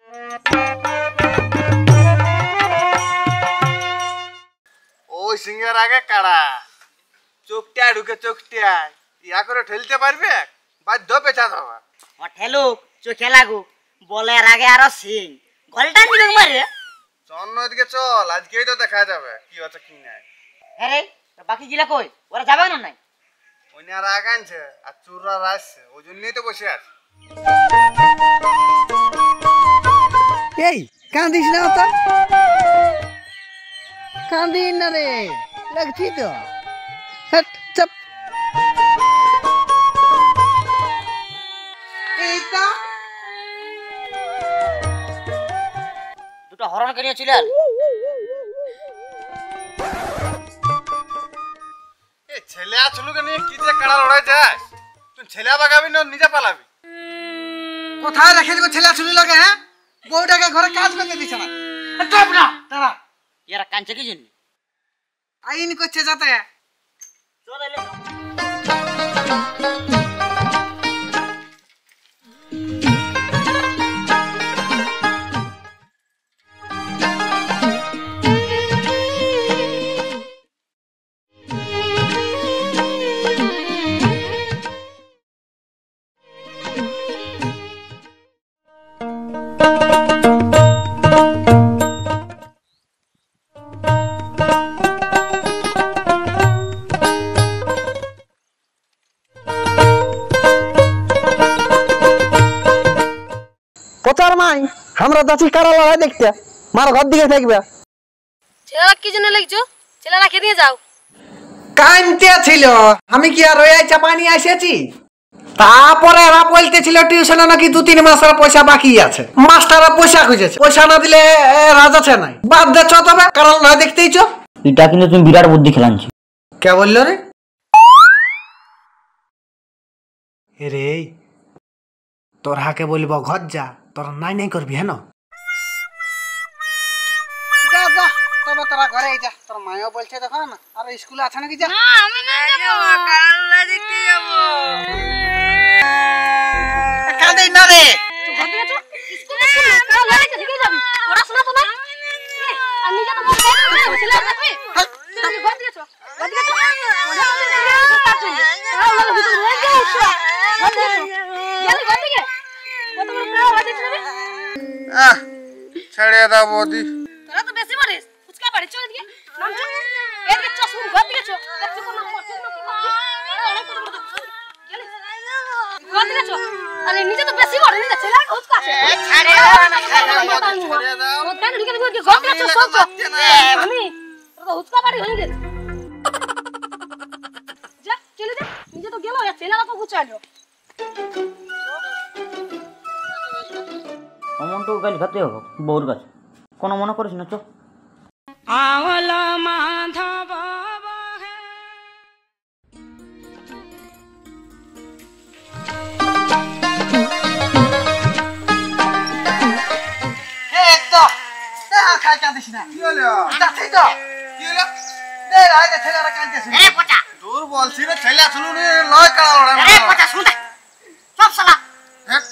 ওই সিংহের আগে কাড়া চোখটা ঢুকে চোখটা ইয়া করে ঠেলতে পারবে বাধ্য পেঁচা দেওয়া ঠেলু চোখে লাগুক বলের আগে আরো সিং গলটা দিবে মারে চল এদিকে চল আজকেই তো দেখা যাবে কি হচ্ছে কি নাই। হ্যাঁ রে বাকি গিলা কই ওরা যাবে না নাই ওই আর আগ আনছে আর চুররা আসছে ওই জন্যই তো বসে আছে। এই কান্দিস না তো, কান্দিস না রে, লাগছি তো। Hot chop. এই তো দুটো হরণ করিয়ে ছিল এই ছেলে আছলুকে নিয়ে কি যে কাড়া লড়াই যাস তুই ছেলে বাগাবি না নিজে পালাবি? কোথায় রেখে দিব ছেলে শুনি লাগে? হ্যাঁ, বউটাকে ঘরে কাজ করতে দিছে না। চপ না তারা এরা কাঞ্চে কি জন্য আইন করছে যাতে। চল এলে কোথার মাই আমরা যাচ্ছি কারা লড়াই দেখতে, মার ঘর দিকে থাকবে। ছেলেরা কি জন্য লিখছো? ছেলেরা খেয়ে যাও। কানতে ছিল, আমি কি আর ওই চাপা নিয়ে এসেছি? তারপরে এরা বলতেছিল টিউশনে নাকি 2-3 মাসের পয়সা বাকি আছে, মাস্টাররা পয়সা খুঁজেছে, পয়সা না দিলে রাজাছে নাই। বাদ দে চ তবে কারা লড়াই দেখতেই চ। এটা কিন্তু তুমি বিরাট বুদ্ধি খেলানছো। কে বললো রে? রে তোর হাকে বলব ঘর যা, তোরা নাই নাই করবি। হ্যাঁ যা যা তবে তোরা ঘরে যা, তোর মায়ও বলছে দেখো না, আর স্কুলে আছে নাকি যা। না আমি না যাব, কারালা দেখতে যাব। কাঁদেই না রে, ঘর থেকে চল, স্কুলে চল, কারালা দেখতে থেকে যাবি। পড়াশোনা তো না। আর নিজে তো বল ছেলে থাকবি। তুমি ঘর থেকে চল, ঘর থেকে চল। ওরা তার জন্য কারালা ভিতরে রয়ে গেছে। ঘর থেকে চল, গেলি ঘর থেকে কত বড় কারালা দেখতে যাবি। ছেড়ে দাও বৌদি। তোরা তো বেশি মারিস, ফুচকা বাড়ি চল এদিকে, নাম চল এদিকে চল, শুন ঘর থেকে চল, দেখছি কোন নাম করছিস না কি করছিস। অনেক কত বড় গেলি ঘর থেকে চল। আরে নিজে তো বেশি মারিস, নিজে ছেলে ফুচকা আছে। ছেড়ে দাও না, ছেড়ে দাও। ও কেন ঢুকে ঢুকে ঘর থেকে চল, সব আমি তোরা তো ফুচকা বাড়ি হয়ে গেছে। যা চলে যা, নিজে তো গেল, ছেলেরা তো গুছালো। অমন তো গালি খাতে হবে বউর কাছে, কোনো মনে করিস না। চল আওলা মাধব খাই কাঁদিস না। কি হলো? যাচ্ছি তো। কি হলো? দে রাইতে ছেলেরা কাঁদতেছে। এ পচা দূর বলছি রে ছেলে আছলু নিয়ে লয় কাড়া লড়াই। এ পচা শুন সব শালা হ্যাঁ,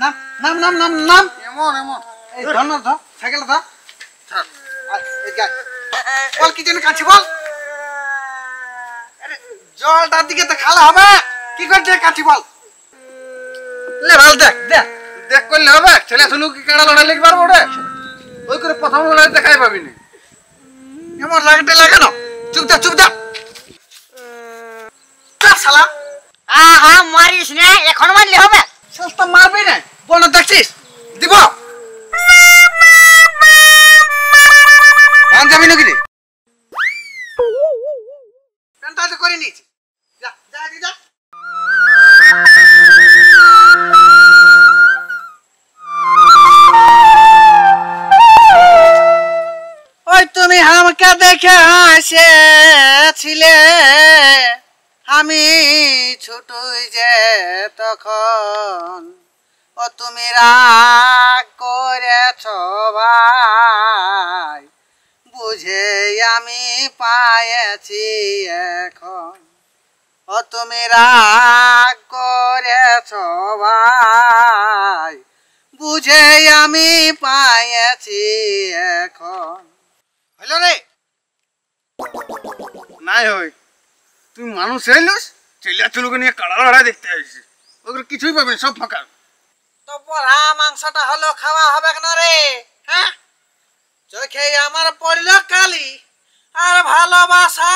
নাম নাম নাম নাম নাম এমন এমন এই ধর না ধর, সাইকেল ধর। ছাড়। এই যা বল কি জন্য কাঁদছি বল। আরে জলটার দিকে তো খালা হবে, কি করতে কাঁদছি বল। লে ভালো দেখ দেখ দেখ করলে হবে। ছেলে আছলু কি কাড়া লড়াই লিখতে পারবো রে? ওই করে প্রথম লড়াই দেখাই পাবি না। এমন লাগতে লাগে না। চুপ যা চুপ যা। চল শালা, আহা মারিস না, এখন মারলে হবে। সস্তা মারবি না, বল না দেখছিস দিব। গান যাবি নাকি রে? প্যান্টটা তো করে নিয়েছি। যা যা দি যা। ওই তুমি আমাকে দেখে হাসেছিলে, আমি ছোটই যে তখন। ও তুমি রাগ করেছ ভাই, বুঝে আমি পায়েছি এখন। ও তুমি রাগ করেছ ভাই, বুঝে আমি পাইছি এখন। হইল রে নাই হই তুই মানুষ এলুস চেলিয়া চুলুকে নিয়ে কাড়া লড়াই দেখতে আসিস ওগুলো কিছুই পাবেন সব ফাঁকা তো বড়া মাংসটা হলো খাওয়া হবে না রে? হ্যাঁ, চোখে আমার পড়ল কালি আর ভালোবাসা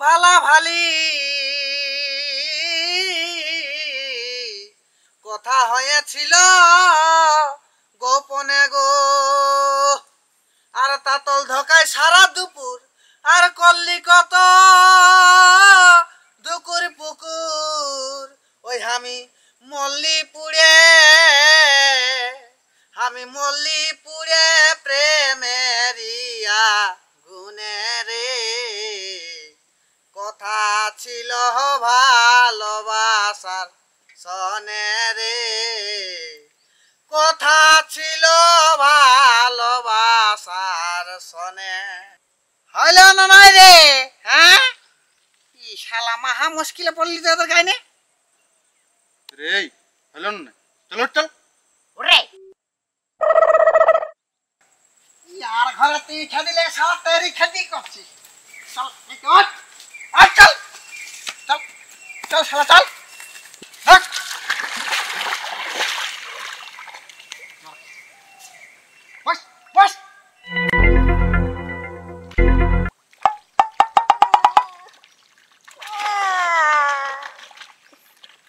ভালা ভালি কথা হয়েছিল গোপনে গো। আর তাতল ধকায় সারা দুপুর আর করলি কত দুকুর পুকুর। ওই আমি মল্লিপুরে প্রেমেরিয়া গুনে রে। কথা ছিল ভালোবাসার সনে রে, কথা ছিল ভালোবাসার সনে। হইল না নাই রে? হ্যাঁ, ই শালা মাহা মুশকিলে পড়লি তো তোর গাইনে রে। হইল না চলো চল ওরে यार घर तुई खेदिले साला तेरी खेती करछि। चल एक और आ चल चल चल साला चल हट बस बस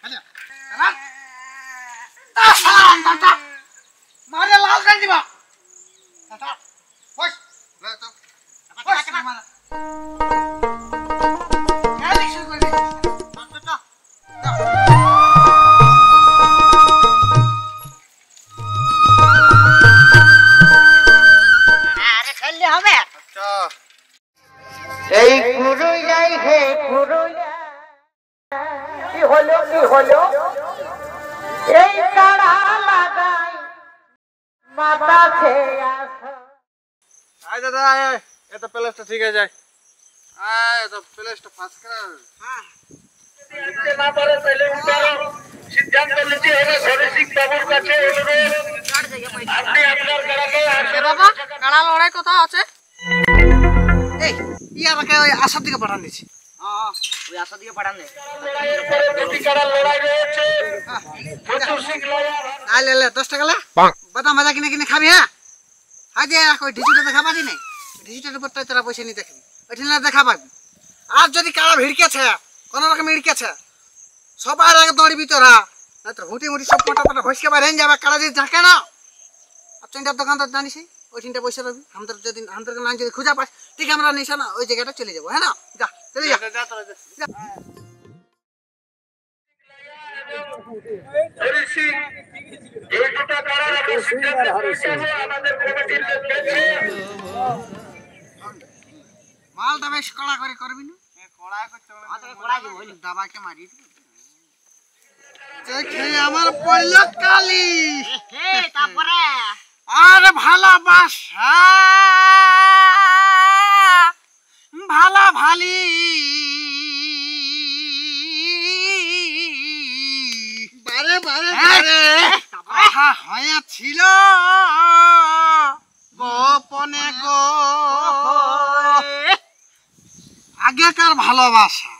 हेलो चला ता साला ता मारे लाल कर दिबा ता बस ले चल बस मारा गाली शुरू कर दे ता আরে খেললে হবে। আচ্ছা এই গুরু যাই হে গুরু কি হলো এই কাড়া লাগাই মাথা ছেয়া আয় দাদা আয় এটা প্লেসটা ঠিক আছে যায় আয় এটা প্লেসটা ফাস্ট কর হ্যাঁ বাবা কাড়া লড়াই কথা আছে। এই ই আমাকে ওই আসার দিকে পাঠান দিছি। হ্যাঁ ওই আশা দিকে পাঠান দে। আই লে 10 টাকা লে বাদাম ভাজা কিনে কিনে খাবি। হ্যাঁ হাই দে কই ডিজিটাল দেখা পাবি নাই, ডিজিটাল উপর তাই তোরা পয়সা নি দেখবি ওইখানে দেখা পাবি। আর যদি কাড়া ভিড়কেছে কোন রকম ভিড়কেছে সবার আগে দৌড়বি তোরা, না তোর হুটি মুটি সব মোটা মোটা ভসকে বাইরে যাবে। কাড়া যদি ঝাঁকে না আর চিন্তার দোকান তো জানিস ওইখানটা পয়সা পাবি। আমাদের যদি আমাদের নাম যদি খুঁজা পাস ঠিক আমরা নিশা না ওই জায়গাটা চলে যাবো। হ্যাঁ না যা চলে যা যা তোরা যা মালটা বেশ কড়া করে করবি না, কড়া করতে হবে আমাকে কোড়াই দিব হইলো। দাবাকে মারি দেখে আমার পড়ল কালি হে তারপরে আর ভালোবাসা ভালা ভালি বারে বারে বারে আহা হয়েছিল গোপনে গো। আগেকার ভালোবাসা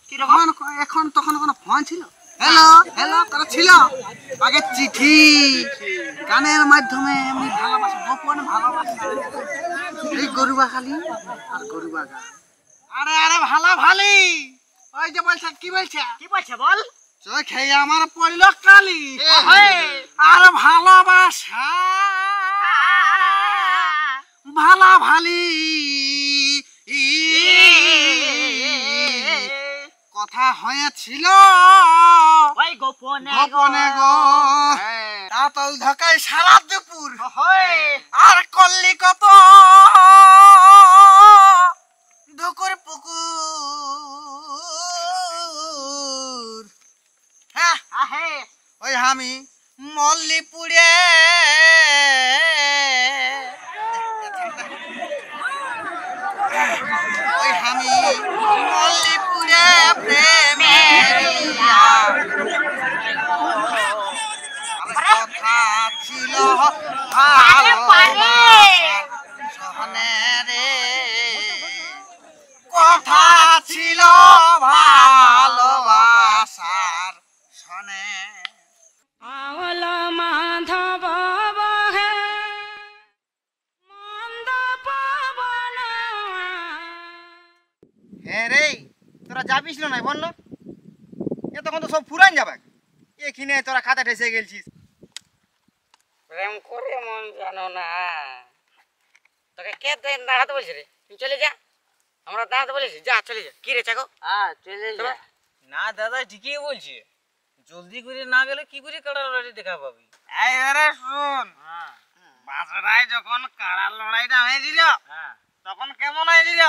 কিরকম এখন তখন কোনো ফোন ছিল? হ্যালো হ্যালো করা ছিল আগে চিঠি গানের মাধ্যমে এমনি ভালোবাসা গোপন ভালোবাসা। এই গরুবা খালি আর গরুবা গান। আরে আরে ভালা ভালি ওই যে বলছে কি বলছে কি বলছে বল। চোখে আমার পড়ল কালি আর ভালোবাসা ভালা ভালি কথা হয়েছিল ওই গোপনে গোপনে গো। তাতল ধকায় সারা দুপুর আর করলি কত দুকুর পুকুর। হ্যাঁ আহে ওই আমি মল্লিপুরে ওই আমি মল্লিপুরে প্রেমেরিয়া আরে পারে সহনে রে কথা ছিল ভালোবাসার সনে আওল মাধব বহে মন্দ পবন। হ্যাঁ রে তোরা যাবিস না বল না এতক্ষণ তো সব ফুরান যাবে এখানে তোরা খাতা ঠেসে গেছিস প্রেম করে মন জানো না তোকে কে দাঁড়াতে বলছে রে তুই চলে যা আমরা দাঁড়াতে বলেছি যা চলে যা কি রে চাকো চলে যা না দাদা ঠিকই বলছে জলদি করে না গেলে কি করে কাড়া লড়াই দেখা পাবি এই রে শুন বাসরায় যখন কাড়ার লড়াইটা হয়েছিল তখন কেমন হয়েছিল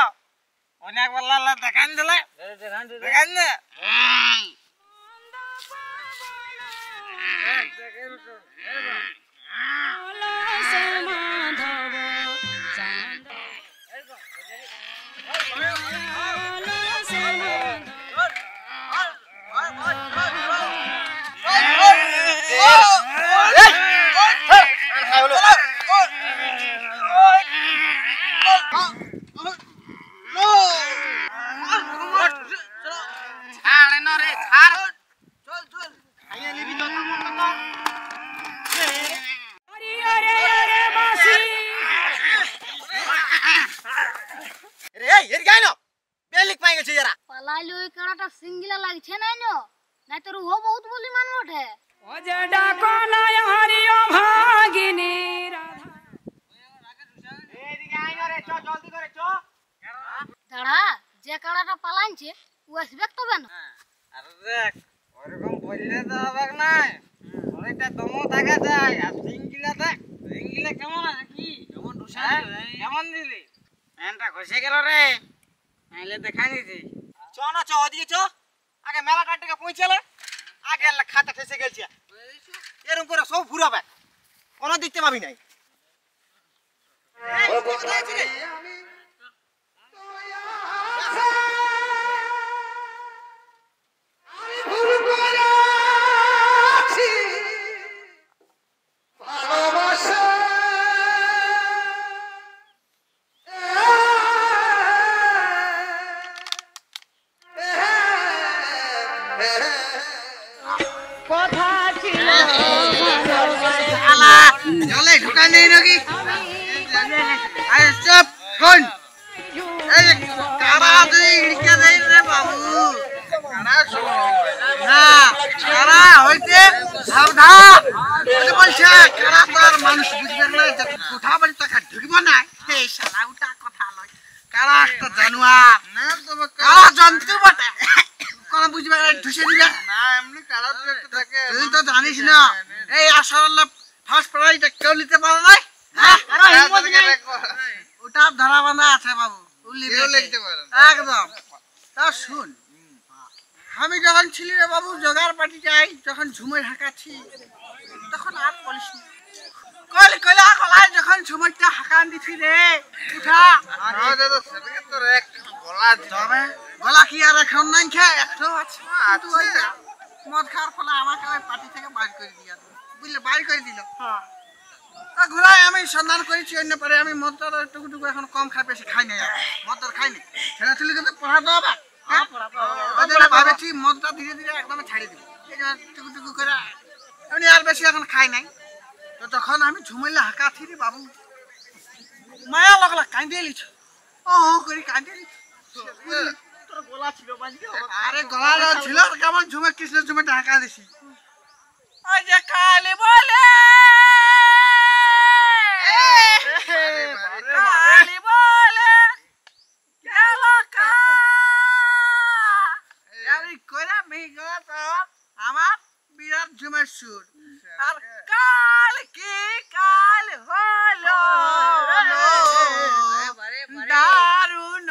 অনেক বললা দেখান দিলে দেখান না পালাইলে ওই কাড়াটা সিঙ্গিলা লাগছে না নাই তোর ও বহুত বলি মান ওঠে ও যে ডাকো নয় হরিও ভাগিনী রাধা দাঁড়া যে কাড়াটা পালাইছে ও আসবে তবে না আরে দেখ ওরকম বললে তো হবে না অনেকটা দমও থাকা যায় আর সিঙ্গিলা দেখ সিঙ্গিলা কেমন আছে কি কেমন কেমন দিলি প্যান্টটা ঘষে গেল রে নাইলে দেখাই দিছি চ না চ ওদিকে চ আগে মেলা টাটকে পৌঁছালে আগে খাতা ঠেসে গেছে এরকম করে সব ঘুরাবে কোনো দেখতে পাবি নাই জলে ঢুকাই নেই নাকি আরে চুপ শোন এই কারা তুই ইড়কে দেই রে বাবু কারা শোন না কারা হইতে সাবধা বলে বলছে কারা তোর মানুষ বুঝবে না কথা বলি টাকা ঢুকিব না এই শালা উটা কথা লয় কারা একটা জানোয়ার না তো কারা জন্তু বটে কোন বুঝবে ঢুসে দিবে না এমনি কারা তো একটা থাকে তুই তো জানিস না এই আসলে ফার্স্ট প্রাইজটা কেউ নিতে পারে না হ্যাঁ ওটা ধরা বাঁধা আছে বাবু একদম তা শুন আমি যখন ছিলি রে বাবু জোগাড় পাটি যাই যখন ঝুমে হাঁকাচ্ছি তখন আর বলিস কলায় যখন ঝুমরটা হাঁকান দিছি রে উঠা গলা কি আর এখন নাই খা একশো আছে মদ খাওয়ার ফলে আমাকে ওই পার্টি থেকে বাইর করে দিয়া বুঝলে বাইর করে দিল ঘুরাই আমি সন্ধান করেছি অন্য পরে আমি মদটা টুকু এখন কম খাই বেশি খাই নাই মদ খাই নাই ছেলে ছেলে কিন্তু পড়াতে হবে ভাবেছি মদটা ধীরে ধীরে একদম ছাড়ি দিব এই টুকু টুকু করে এমনি আর বেশি এখন খাই নাই তো তখন আমি ঝুমাইলে হাঁকা থিরি বাবু মায়া লাগলা কাঁদিয়ে লিছ ও করে কাঁদিয়ে লিছ তোর গলা ছিল আরে গলা ছিল কেমন ঝুমে কৃষ্ণ ঝুমে ঢাকা দিছি ওই যে কালি বলে কালি বলে গেল কা আমি কইরা মিগো তো আমার বিরাট ঝুমের সুর আর কাল কি কাল হলো দারুণ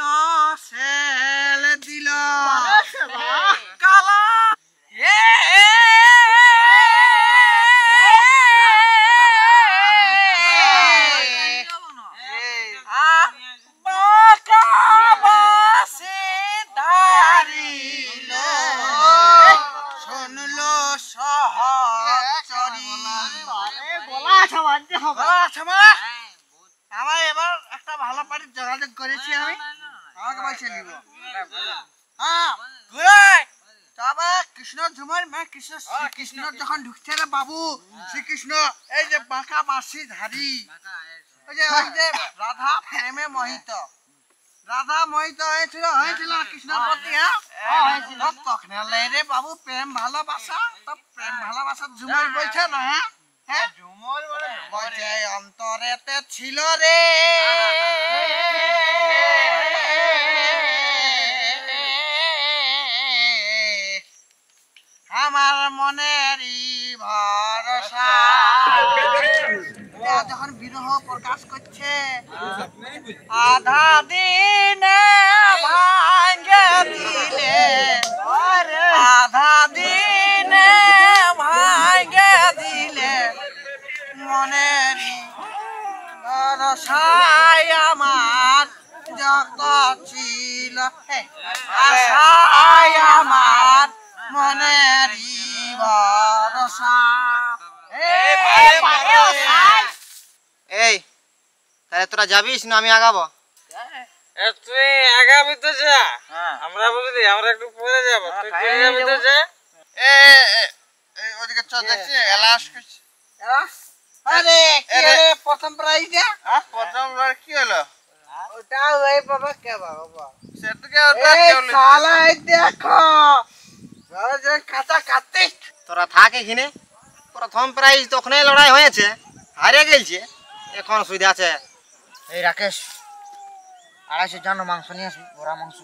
সেল দিল কালা শুনলো সহচরী হবে আমার এবার একটা ভালো পার্টির যোগাযোগ করেছি আমি আমাকে পয়সা নিব হ্যাঁ তবে কৃষ্ণ ঝুমার মেয়ে কৃষ্ণ যখন ঢুকছে রে বাবু শ্রীকৃষ্ণ এই যে বাঁকা বাঁশি ধারি ওই যে রাধা প্রেমে মোহিত হয়েছিল না কৃষ্ণর প্রতি হ্যাঁ তখন রে বাবু প্রেম ভালোবাসা তো প্রেম ভালোবাসা ঝুমার বলছে না হ্যাঁ ঝুমর বলছে অন্তরেতে ছিল রে আমার মনেরই ভরসা যখন বিরহ প্রকাশ করছে আধা দিনে ভাঙ্গে দিলে আধা দিনে ভাঙ্গে দিলে মনেরই ভরসায় আমার যত ছিল আশায় আমার মনেরই ভরসা এই তাহলে তোরা যাবিস না আমি আগাবো? তুই আগাবি তো যা, আমরা বলি আমরা একটু পরে যাবো, তুই যাবি তো যা। ওদিকে চল দেখছি এলাস করছি আরে কি হলো প্রথম প্রাইজ প্রথম কি হলো ওটা ওই বাবা কে বাবা সেটাকে ওটা কে হলো শালা এই দেখো যে কাঁচা কাটিস তোরা থাক এখানে, প্রথম প্রাইজ তখনই লড়াই হয়েছে, হারিয়ে গেছে, এখন সুবিধা আছে। এই রাকেশ 250 জন মাংস নিয়ে আসবি, ওরা মাংস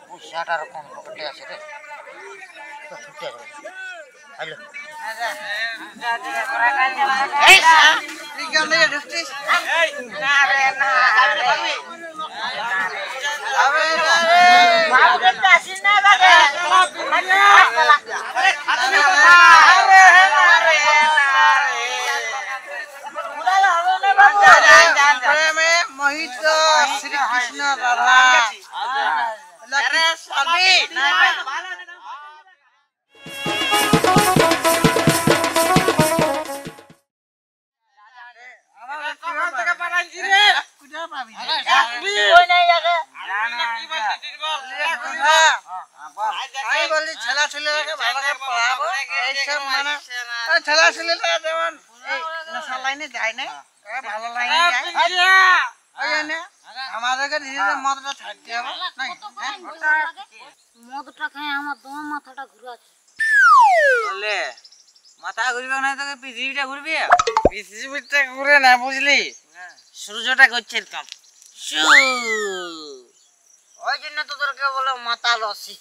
পয়সাটার কোন পকেটে আছে রে, তো ছুটে যাবে। হ্যালো এই তুই কেন নিয়ে ঢুকছিস না রে না আবে বাবু দেখতে আসিস না বাগে প্রেমে মোহিত শ্রীকৃষ্ণ রাধা আমি বলি ছেলা ছেলেকে ভালো করে পড়াবো এইসব মানে ছেলা ছেলেরা যেমন নেশা লাইনে যায় না ভালো লাইনে যায় আমাদেরকে নিজেদের মদটা ছাড়তে হবে মদটা খেয়ে আমার দম মাথাটা ঘুরাচ্ছে। বলে মাথা ঘুরবে না, তোকে পৃথিবীটা ঘুরবি, পৃথিবীটা ঘুরে না বুঝলি, সূর্যটা করছে এরকম ওই জন্য তো তোরকে বলে মাথা লসি।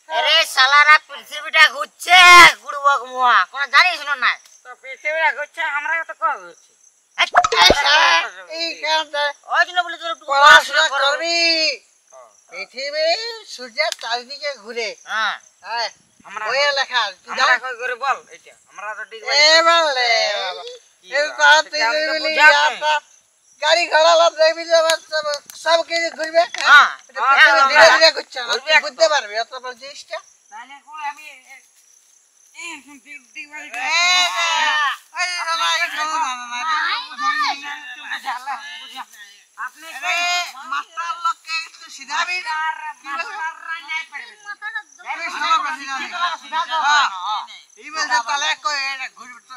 আরে শালারা পৃথিবীটা ঘুরছে, ঘুরবক মুয়া কোন জানিস না? তো পৃথিবীটা ঘুরছে, আমরা তো কম ঘুরছি। এই কারণে ওই জন্য বলে তোর একটু পড়াশোনা করবি। পৃথিবী সূর্যের চারিদিকে ঘুরে হ্যাঁ আমরা বইয়ে লেখা আমরা কই করে বল এইটা আমরা তো ঠিক এবারে এই বাত বলি গাড়ি ঘোড়া লাভ দেখবি যে সব কিছু ঘুরবে হ্যাঁ ধীরে ধীরে ঘুরছে বুঝতে পারবি অত বড় জিনিসটা তাহলে কই আমি আপনি মাস্টার লোককে একটু সিধাবি এই বলছে তাহলে কই ঘুরবে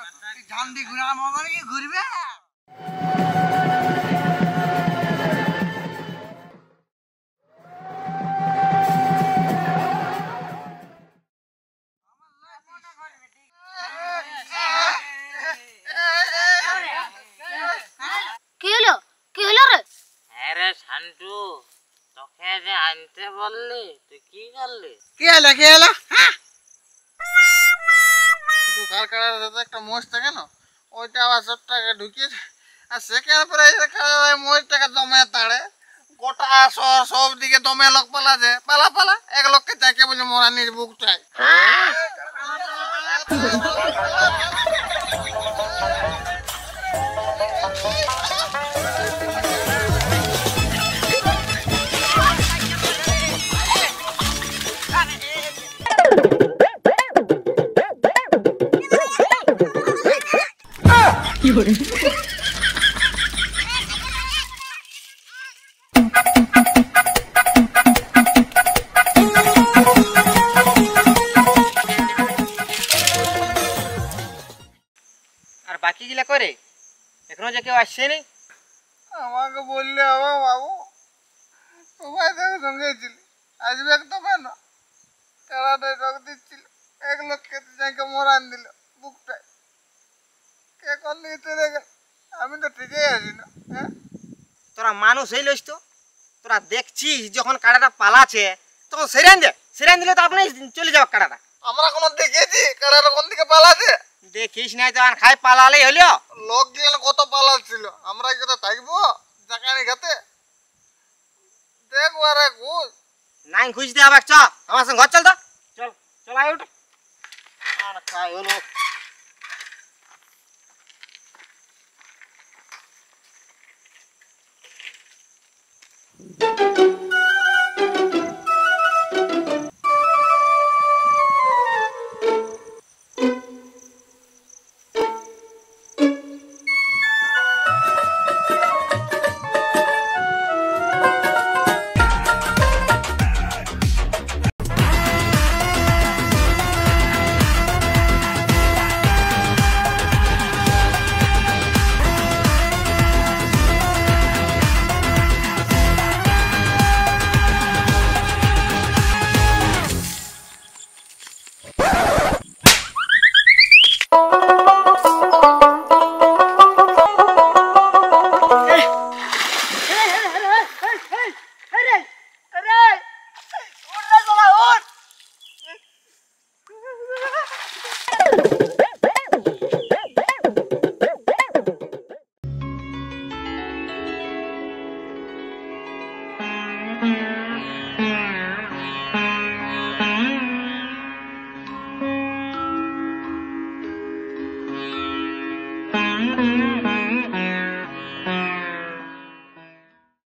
ঝান্ডি ঘুরাম মানে কি ঘুরবে কি হলো রে? আরে শান্টু, তোকে যে আনতে বললি তুই কি করলি? কি হলো কার কার একটা মোষ থাকে না ওইটা আবার সব টাকা ঢুকিয়ে আর সেকেন্ড প্রাইজ মোষ টাকা জমে তাড়ে গোটা সব দিকে দমে লোক পালাছে পালা এক লোককে চাকে বলে মোরা নিজ বুক চাই আর বাকি গুলা করে এখনো যে কেউ আসছেনি? আমাকে বললে হবে বাবু, সবাই তোকে সঙ্গে ছিল, আসবে তো কেন? খেলাটায় রোগ দিচ্ছিল, 1 লোক খেতে যাইকে মরান দিল বুকটায়, কে কোন দিকে চলে গেল? আমি তো ঠিকই আছি না। হ্যাঁ, তোরা মানুষ হইলস তো, তোরা দেখছিস যখন কাড়াটা পালাছে তখন সেরান দিলে তো আপনি চলে যাও কাড়াটা। আমরা কোনো দেখেছি কারাটা কোন দিকে পালাছে? দেখিস নাই তো আর খাই পালালেই হলো। লোক গেলে কত পালাচ্ছিল, আমরা কি কথা থাকবো জাকানি খাতে? দেখবো আরে ঘুষ নাই খুঁজতে হবে। চ আমার সঙ্গে ঘর চল তো, চল চল আয় উঠ। আর খাই হলো